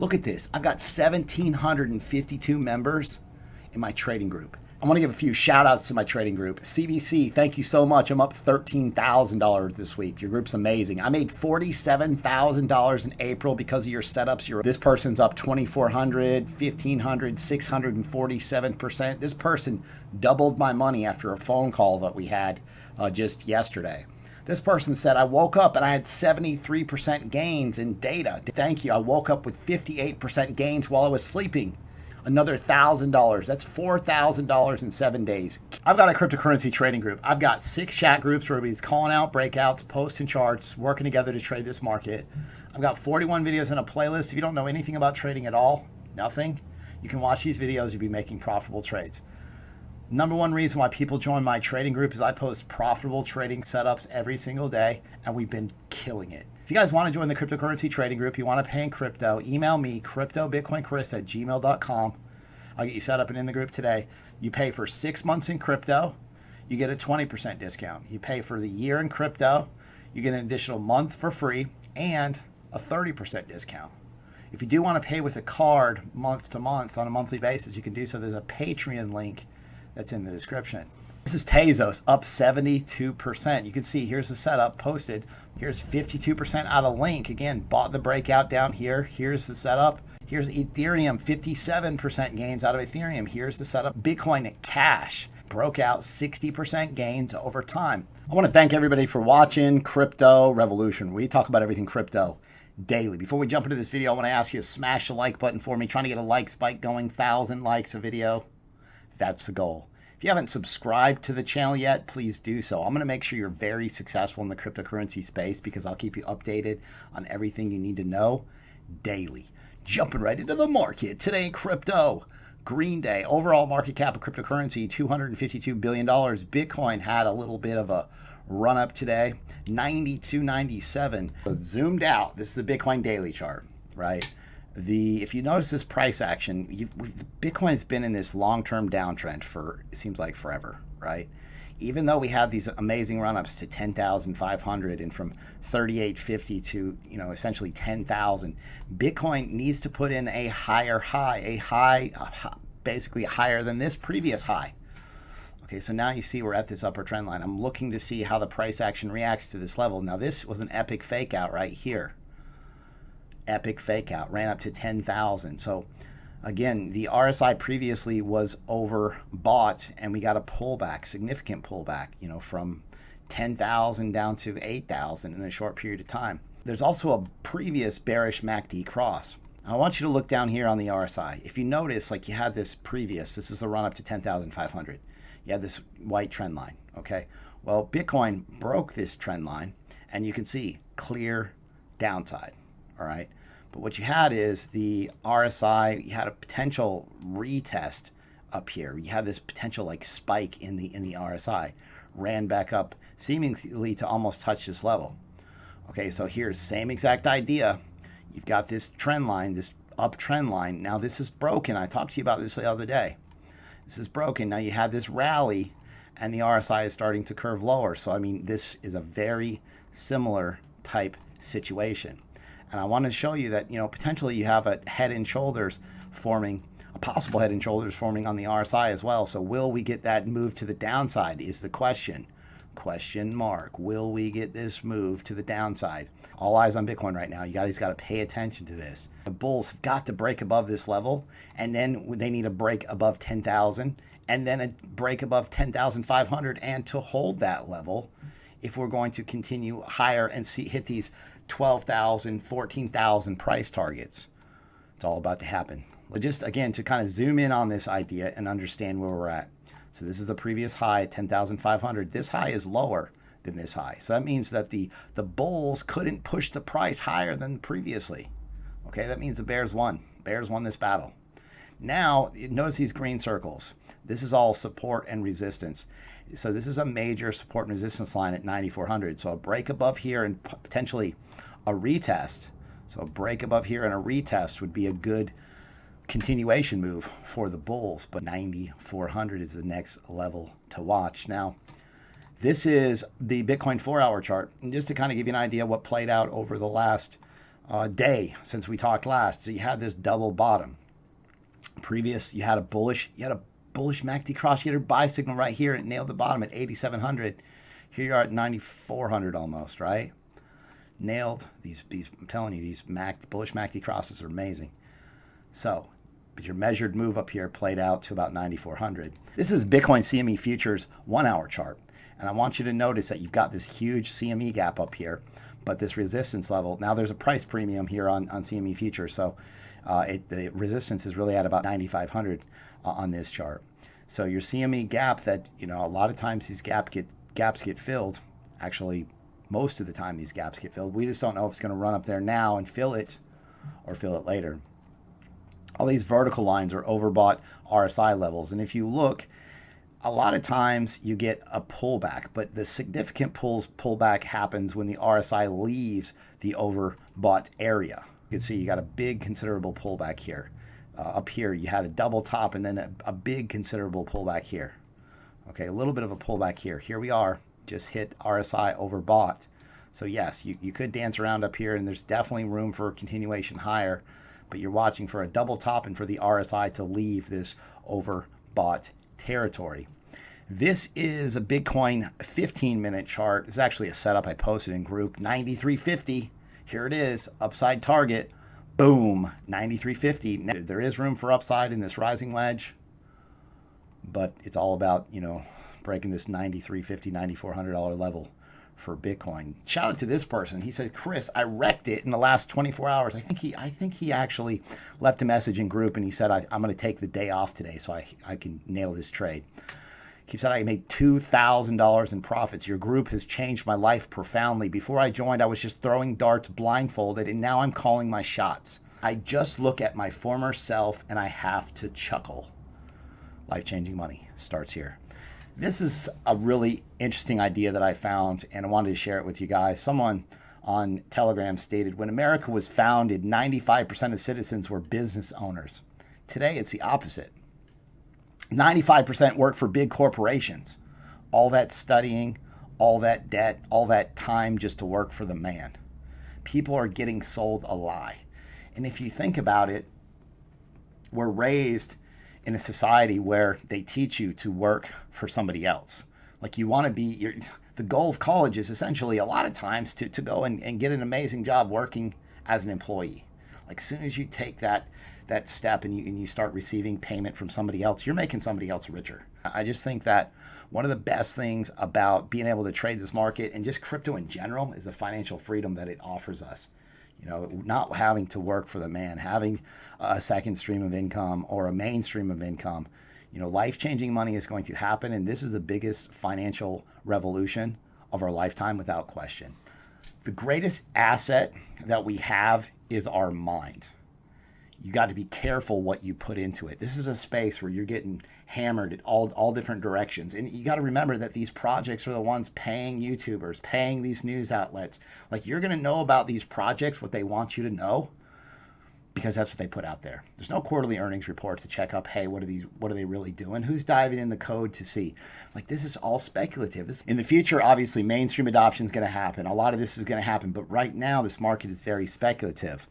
Look at this. I've got 1,752 members in my trading group. I want to give a few shout outs to my trading group. CBC, thank you so much. I'm up $13,000 this week. Your group's amazing. I made $47,000 in April because of your setups. This person's up 2,400, 1,500, 647%. This person doubled my money after a phone call that we had just yesterday. This person said, I woke up and I had 73% gains in data. Thank you. I woke up with 58% gains while I was sleeping. Another $1,000. That's $4,000 in 7 days. I've got a cryptocurrency trading group. I've got 6 chat groups where everybody's calling out breakouts, posting charts, working together to trade this market. I've got 41 videos in a playlist. If you don't know anything about trading at all, nothing, you can watch these videos. You'll be making profitable trades. Number one reason why people join my trading group is I post profitable trading setups every single day, and we've been killing it. If you guys want to join the cryptocurrency trading group, you want to pay in crypto, email me, cryptobitcoinchris@gmail.com. I'll get you set up and in the group today. You pay for 6 months in crypto, you get a 20% discount. You pay for the year in crypto, you get an additional month for free and a 30% discount. If you do want to pay with a card month to month on a monthly basis, you can do so. There's a Patreon link that's in the description. This is Tezos up 72%. You can see here's the setup posted. Here's 52% out of link. Again, bought the breakout down here. Here's the setup. Here's Ethereum, 57% gains out of Ethereum. Here's the setup. Bitcoin Cash broke out 60% gains over time. I want to thank everybody for watching Crypto Revolution. We talk about everything crypto daily. Before we jump into this video, I want to ask you to smash the like button for me. Trying to get a like spike going, 1,000 likes a video. That's the goal. If you haven't subscribed to the channel yet, please do so. I'm going to make sure you're very successful in the cryptocurrency space because I'll keep you updated on everything you need to know daily. Jumping right into the market. Today in crypto, green day. Overall market cap of cryptocurrency, $252 billion. Bitcoin had a little bit of a run up today, 92.97. So zoomed out, this is the Bitcoin daily chart, right? If you notice this price action, Bitcoin has been in this long-term downtrend for, it seems like forever, right? Even though we had these amazing run-ups to 10,500 and from 3850 to, essentially 10,000, Bitcoin needs to put in a higher high, basically higher than this previous high. Okay, so now you see we're at this upper trend line. I'm looking to see how the price action reacts to this level. Now this was an epic fake out right here. Epic fake out, ran up to 10,000. So again, the RSI previously was overbought and we got a pullback, significant pullback, from 10,000 down to 8,000 in a short period of time. There's also a previous bearish MACD cross. I want you to look down here on the RSI. If you notice, like you had this this is the run up to 10,500. You had this white trend line, okay? Well, Bitcoin broke this trend line and you can see clear downside. All right, but what you had is the RSI. You had a potential retest up here. You had this potential like spike in the RSI, ran back up seemingly to almost touch this level. Okay, so here's same exact idea. You've got this trend line, this uptrend line. Now this is broken. I talked to you about this the other day. This is broken. Now you had this rally, and the RSI is starting to curve lower. So I mean, this is a very similar type situation. And I want to show you that, potentially you have a head and shoulders forming, a possible head and shoulders forming on the RSI as well. So will we get that move to the downside is the question. Question mark. Will we get this move to the downside? All eyes on Bitcoin right now. You guys got to pay attention to this. The bulls have got to break above this level, and then they need a break above 10,000, and then a break above 10,500, and to hold that level if we're going to continue higher and hit these 12,000, 14,000 price targets. It's all about to happen. But just again, to kind of zoom in on this idea and understand where we're at. So this is the previous high at 10,500. This high is lower than this high. So that means that the bulls couldn't push the price higher than previously. Okay, that means the bears won. Bears won this battle. Now, notice these green circles. This is all support and resistance. So this is a major support and resistance line at 9,400. So a break above here and potentially a retest. So a break above here and a retest would be a good continuation move for the bulls. But 9,400 is the next level to watch. Now, this is the Bitcoin 4-hour chart. And just to kind of give you an idea what played out over the last day since we talked last. So you had this double bottom. Previous, you had a bullish MACD cross. You had a buy signal right here and it nailed the bottom at 8,700. Here you are at 9,400 almost, right? Nailed these. I'm telling you, these bullish MACD crosses are amazing. So, but your measured move up here played out to about 9,400. This is Bitcoin CME futures 1 hour chart. And I want you to notice that you've got this huge CME gap up here, but this resistance level, now there's a price premium here on CME futures. So the resistance is really at about 9,500 on this chart. So your CME gap that, a lot of times these gaps get filled. Actually, most of the time these gaps get filled. We just don't know if it's going to run up there now and fill it or fill it later. All these vertical lines are overbought RSI levels. And if you look, a lot of times you get a pullback, but the significant pullback happens when the RSI leaves the overbought area. You can see you got a big considerable pullback here. Up here you had a double top and then a big considerable pullback here. Okay, a little bit of a pullback here. Here we are, just hit RSI overbought. So yes, you could dance around up here and there's definitely room for continuation higher, but you're watching for a double top and for the RSI to leave this overbought territory. This is a Bitcoin 15-minute chart. It's actually a setup I posted in group. 93.50. Here it is, upside target. Boom, 93.50. There is room for upside in this rising wedge, but it's all about, breaking this $93.50, $9,400 level for Bitcoin. Shout out to this person. He said, Chris, I wrecked it in the last 24 hours. I think he actually left a message in group and he said, I'm going to take the day off today so I can nail this trade. He said, I made $2,000 in profits. Your group has changed my life profoundly. Before I joined, I was just throwing darts blindfolded, and now I'm calling my shots. I just look at my former self, and I have to chuckle. Life-changing money starts here. This is a really interesting idea that I found, and I wanted to share it with you guys. Someone on Telegram stated, when America was founded, 95% of citizens were business owners. Today, it's the opposite. 95% work for big corporations. All that studying, all that debt, all that time just to work for the man. People are getting sold a lie. And if you think about it, we're raised in a society where they teach you to work for somebody else. Like you want to be, the goal of college is essentially a lot of times to go and get an amazing job working as an employee. Like as soon as you take that step and you start receiving payment from somebody else, you're making somebody else richer. I just think that one of the best things about being able to trade this market and just crypto in general is the financial freedom that it offers us. Not having to work for the man, having a second stream of income or a main stream of income. Life-changing money is going to happen, and this is the biggest financial revolution of our lifetime without question. The greatest asset that we have is our mind. You got to be careful what you put into it. This is a space where you're getting hammered at all different directions. And you got to remember that these projects are the ones paying YouTubers, paying these news outlets. Like you're going to know about these projects, what they want you to know, because that's what they put out there. There's no quarterly earnings reports to check up, hey, what are they really doing? Who's diving in the code to see? Like this is all speculative. In the future, obviously, mainstream adoption is going to happen. A lot of this is going to happen. But right now, this market is very speculative.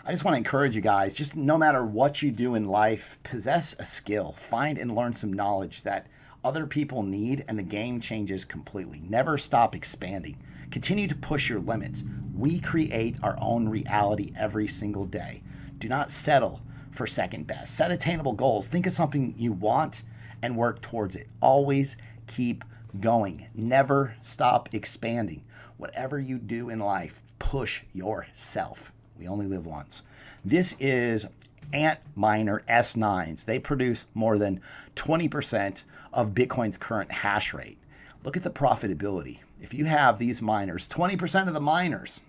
I just want to encourage you guys, just no matter what you do in life, possess a skill, find and learn some knowledge that other people need, and the game changes completely. Never stop expanding. Continue to push your limits. We create our own reality every single day. Do not settle for second best. Set attainable goals. Think of something you want and work towards it. Always keep going. Never stop expanding. Whatever you do in life, push yourself. We only live once. This is Antminer S9s. They produce more than 20% of Bitcoin's current hash rate. Look at the profitability. If you have these miners, 20% of the miners,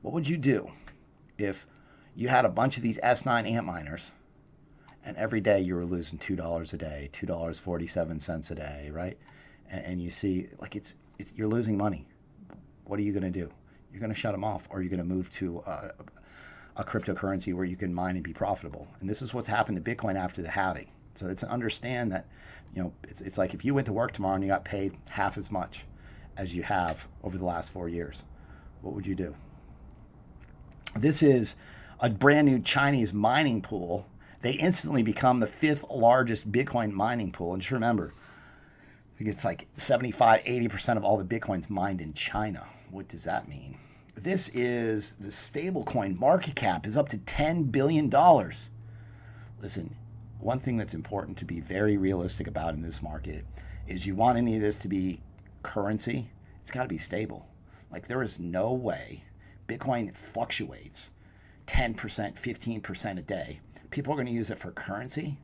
what would you do if you had a bunch of these S9 Antminers and every day you were losing $2 a day, $2.47 a day, right? And you see, like you're losing money. What are you going to do? You're going to shut them off, or you're going to move to a cryptocurrency where you can mine and be profitable. And this is what's happened to Bitcoin after the halving. So it's to understand that, it's like if you went to work tomorrow and you got paid half as much as you have over the last 4 years, what would you do? This is a brand new Chinese mining pool. They instantly become the 5th largest Bitcoin mining pool. And just remember, I think it's like 75, 80% of all the Bitcoins mined in China. What does that mean? This is the stablecoin market cap is up to $10 billion. Listen, one thing that's important to be very realistic about in this market is you want any of this to be currency, it's got to be stable. Like there is no way Bitcoin fluctuates 10%, 15% a day. People are going to use it for currency.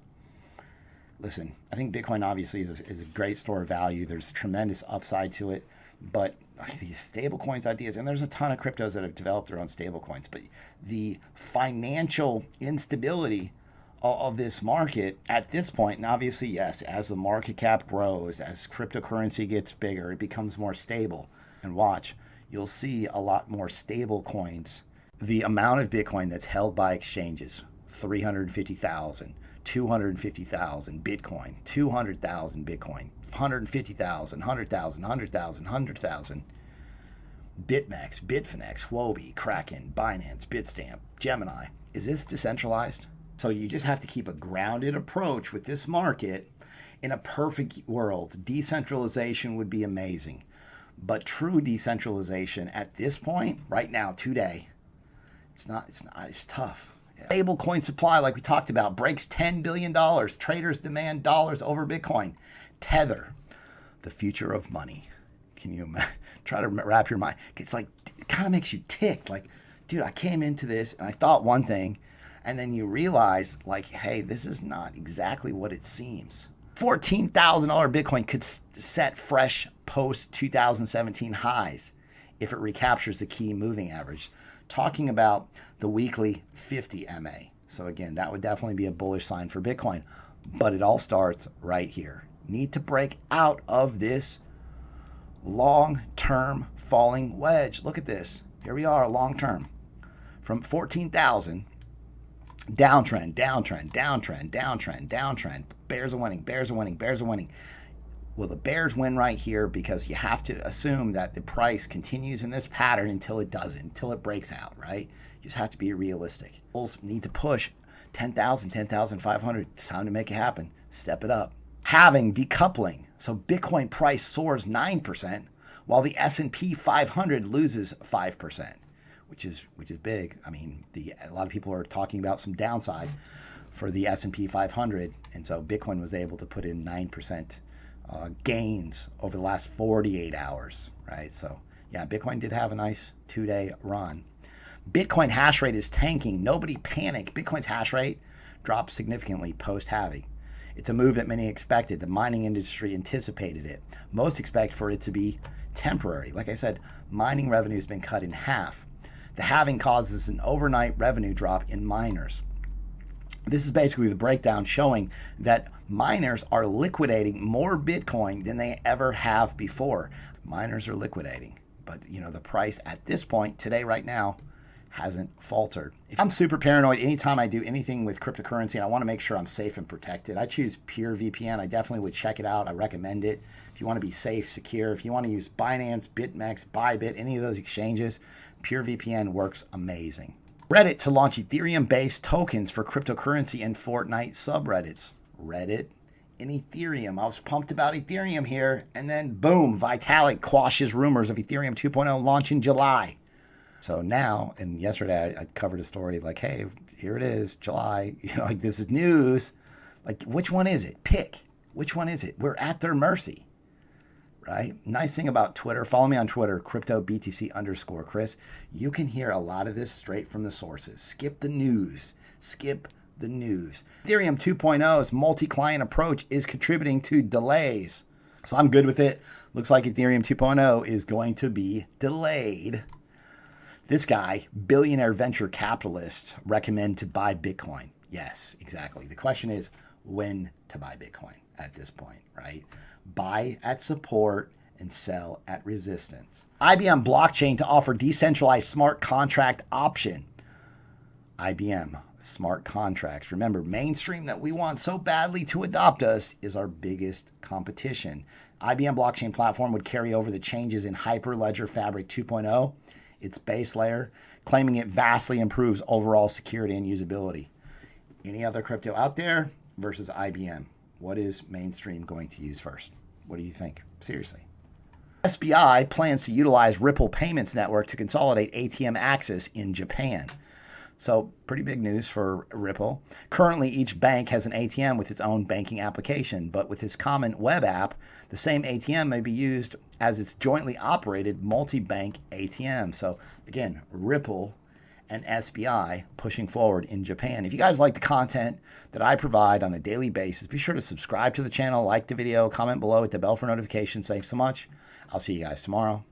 Listen, I think Bitcoin obviously is a great store of value. There's tremendous upside to it, but these stablecoins ideas, and there's a ton of cryptos that have developed their own stablecoins, but the financial instability of this market at this point, and obviously, yes, as the market cap grows, as cryptocurrency gets bigger, it becomes more stable. And watch, you'll see a lot more stable coins. The amount of Bitcoin that's held by exchanges, 350,000. 250,000 Bitcoin, 200,000 Bitcoin, 150,000, 100,000, 100,000, 100,000. BitMEX, Bitfinex, Huobi, Kraken, Binance, Bitstamp, Gemini. Is this decentralized? So you just have to keep a grounded approach with this market. In a perfect world, decentralization would be amazing. But true decentralization at this point, right now, today, it's tough. Stable coin supply, like we talked about, breaks $10 billion. Traders demand dollars over Bitcoin. Tether, the future of money. Can you try to wrap your mind? It's like, it kind of makes you tick. Like, dude, I came into this and I thought one thing, and then you realize, like, hey, this is not exactly what it seems. $14,000 Bitcoin could set fresh post-2017 highs if it recaptures the key moving average. Talking about the weekly 50 MA. So again, that would definitely be a bullish sign for Bitcoin, but it all starts right here. Need to break out of this long-term falling wedge. Look at this. Here we are, long-term. From 14,000, downtrend, downtrend, downtrend, downtrend, downtrend. Bears are winning, bears are winning, bears are winning. Well, the bears win right here because you have to assume that the price continues in this pattern until it doesn't, until it breaks out, right? You just have to be realistic. Bulls need to push 10,000, 10,500. It's time to make it happen. Step it up. Having decoupling. So Bitcoin price soars 9% while the S&P 500 loses 5%, which is big. I mean, a lot of people are talking about some downside for the S&P 500, and so Bitcoin was able to put in 9% gains over the last 48 hours, right? So yeah, Bitcoin did have a nice 2-day run. Bitcoin hash rate is tanking. Nobody panic. Bitcoin's hash rate dropped significantly post-halving. It's a move that many expected. The mining industry anticipated it. Most expect for it to be temporary. Like I said, mining revenue has been cut in half. The halving causes an overnight revenue drop in miners. This is basically the breakdown showing that miners are liquidating more Bitcoin than they ever have before. Miners are liquidating, but the price at this point, today, right now, hasn't faltered. I'm super paranoid anytime I do anything with cryptocurrency, and I want to make sure I'm safe and protected. I choose PureVPN. I definitely would check it out. I recommend it. If you want to be safe, secure, if you want to use Binance, BitMEX, Bybit, any of those exchanges, PureVPN works amazing. Reddit to launch Ethereum-based tokens for cryptocurrency and Fortnite subreddits. Reddit and Ethereum. I was pumped about Ethereum here, and then boom, Vitalik quashes rumors of Ethereum 2.0 launch in July. So now, and yesterday I covered a story like, hey, here it is, July. Like this is news. Like, which one is it? Pick. Which one is it? We're at their mercy. Right? Nice thing about Twitter, follow me on Twitter, cryptobtc_Chris. You can hear a lot of this straight from the sources. Skip the news. Skip the news. Ethereum 2.0's multi-client approach is contributing to delays. So I'm good with it. Looks like Ethereum 2.0 is going to be delayed. This guy, billionaire venture capitalists, recommend to buy Bitcoin. Yes, exactly. The question is when to buy Bitcoin at this point, right? Buy at support and sell at resistance. IBM blockchain to offer decentralized smart contract option. IBM smart contracts. Remember, mainstream that we want so badly to adopt us is our biggest competition. IBM blockchain platform would carry over the changes in Hyperledger Fabric 2.0 its base layer, claiming it vastly improves overall security and usability. Any other crypto out there versus IBM? What is mainstream going to use first? What do you think? Seriously. SBI plans to utilize Ripple Payments Network to consolidate ATM access in Japan. So pretty big news for Ripple. Currently, each bank has an ATM with its own banking application, but with this common web app, the same ATM may be used as its jointly operated multi-bank ATM. So again, Ripple and SBI pushing forward in Japan. If you guys like the content that I provide on a daily basis, be sure to subscribe to the channel, like the video, comment below, hit the bell for notifications. Thanks so much. I'll see you guys tomorrow.